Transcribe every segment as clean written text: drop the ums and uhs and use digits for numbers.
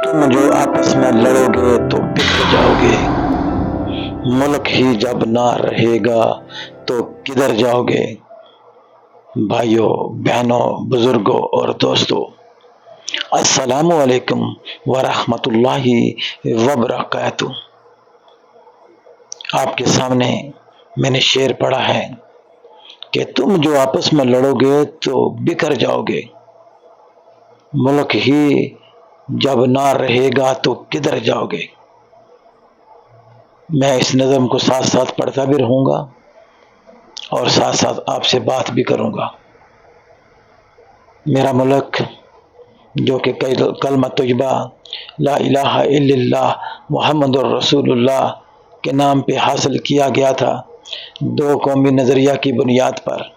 تم جو آپس میں لڑو گے تو بکھر جاؤ گے، ملک ہی جب نہ رہے گا تو کدھر جاؤ گے؟ بھائیوں، بہنوں، بزرگوں اور دوستوں، السلام علیکم ورحمۃ اللہ وبرکاتہ۔ آپ کے سامنے میں نے شعر پڑھا ہے کہ تم جو آپس میں لڑو گے تو بکھر جاؤ گے، ملک ہی جب نہ رہے گا تو کدھر جاؤ گے۔ میں اس نظم کو ساتھ ساتھ پڑھتا بھی رہوں گا اور ساتھ ساتھ آپ سے بات بھی کروں گا۔ میرا ملک جو کہ کلمہ طیبہ لا الہ الا اللہ محمد الرسول اللہ کے نام پہ حاصل کیا گیا تھا، دو قومی نظریہ کی بنیاد پر،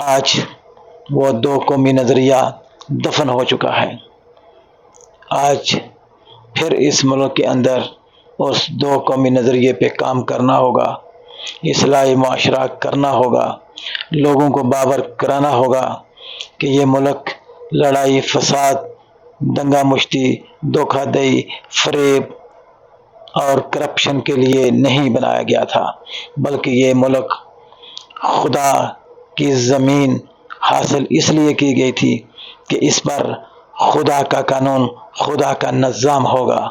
آج وہ دو قومی نظریہ دفن ہو چکا ہے۔ آج پھر اس ملک کے اندر اس دو قومی نظریے پہ کام کرنا ہوگا، اصلاحی معاشرہ کرنا ہوگا، لوگوں کو باور کرانا ہوگا کہ یہ ملک لڑائی، فساد، دنگا مشتی، دھوکہ دہی، فریب اور کرپشن کے لیے نہیں بنایا گیا تھا، بلکہ یہ ملک خدا کی زمین حاصل اس لیے کی گئی تھی کہ اس پر خدا کا قانون، خدا کا نظام ہوگا۔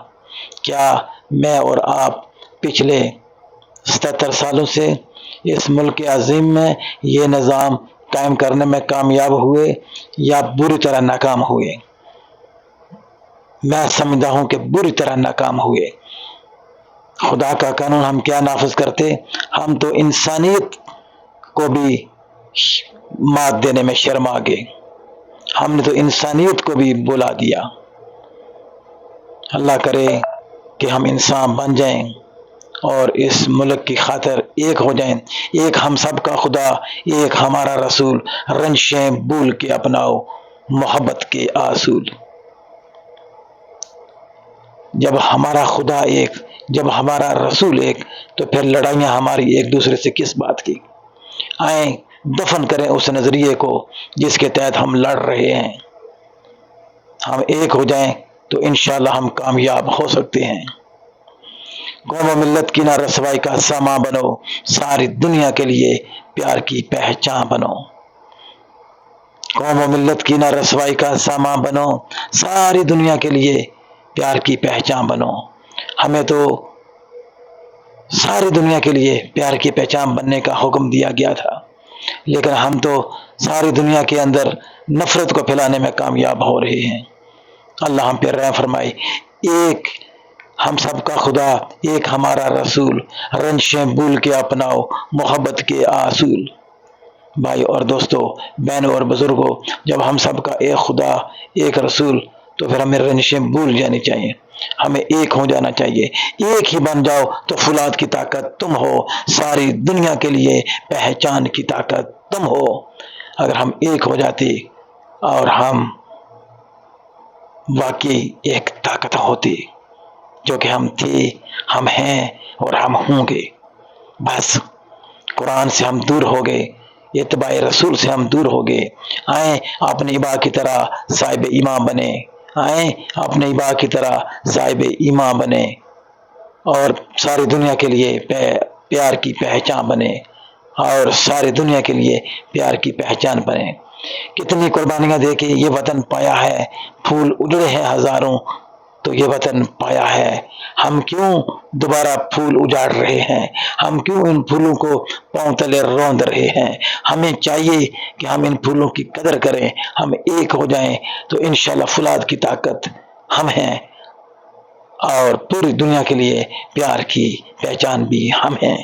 کیا میں اور آپ پچھلے 77 سالوں سے اس ملک عظیم میں یہ نظام قائم کرنے میں کامیاب ہوئے یا بری طرح ناکام ہوئے؟ میں سمجھتا ہوں کہ بری طرح ناکام ہوئے۔ خدا کا قانون ہم کیا نافذ کرتے؟ ہم تو انسانیت کو بھی مات دینے میں شرما گئے، ہم نے تو انسانیت کو بھی بلا دیا۔ اللہ کرے کہ ہم انسان بن جائیں اور اس ملک کی خاطر ایک ہو جائیں، ایک ہم سب کا خدا، ایک ہمارا رسول، رنجشیں بھول کے اپناؤ محبت کے اصول۔ جب ہمارا خدا ایک، جب ہمارا رسول ایک، تو پھر لڑائیاں ہماری ایک دوسرے سے کس بات کی؟ آئیں دفن کریں اس نظریے کو جس کے تحت ہم لڑ رہے ہیں، ہم ایک ہو جائیں تو انشاءاللہ ہم کامیاب ہو سکتے ہیں۔ قوم و ملت کی نہ رسوائی کا سامان بنو، ساری دنیا کے لیے پیار کی پہچان بنو۔ قوم و ملت کی نہ رسوائی کا سامان بنو، ساری دنیا کے لیے پیار کی پہچان بنو۔ ہمیں تو ساری دنیا کے لیے پیار کی پہچان بننے کا حکم دیا گیا تھا، لیکن ہم تو ساری دنیا کے اندر نفرت کو پھیلانے میں کامیاب ہو رہے ہیں۔ اللہ ہم پہ رحم فرمائے۔ ایک ہم سب کا خدا، ایک ہمارا رسول، رنجشیں بھول کے اپناؤ محبت کے اصول۔ بھائی اور دوستوں، بہنوں اور بزرگوں، جب ہم سب کا ایک خدا، ایک رسول، تو پھر ہمیں رنجشیں بھول جانی چاہیے، ہمیں ایک ہو جانا چاہیے۔ ایک ہی بن جاؤ تو فولاد کی طاقت تم ہو، ساری دنیا کے لیے پہچان کی طاقت تم ہو۔ اگر ہم ایک ہو جاتے اور ہم واقعی ایک طاقت ہوتی، جو کہ ہم تھے، ہم ہیں اور ہم ہوں گے، بس قرآن سے ہم دور ہو گئے، اتباع رسول سے ہم دور ہو گئے۔ آئیں اپنے ابا کی طرح صاحب ایمان بنے، آئیں اپنے ابا کی طرح صاحب ایمان بنے اور ساری دنیا کے لیے پیار کی پہچان بنے، اور ساری دنیا کے لیے پیار کی پہچان بنے۔ کتنی قربانیاں دے کے یہ وطن پایا ہے، پھول اجڑے ہیں ہزاروں تو یہ وطن پایا ہے۔ ہم کیوں دوبارہ پھول اجاڑ رہے ہیں؟ ہم کیوں ان پھولوں کو پاؤں تلے روند رہے ہیں؟ ہمیں چاہیے کہ ہم ان پھولوں کی قدر کریں، ہم ایک ہو جائیں تو انشاءاللہ فولاد کی طاقت ہم ہیں اور پوری دنیا کے لیے پیار کی پہچان بھی ہم ہیں۔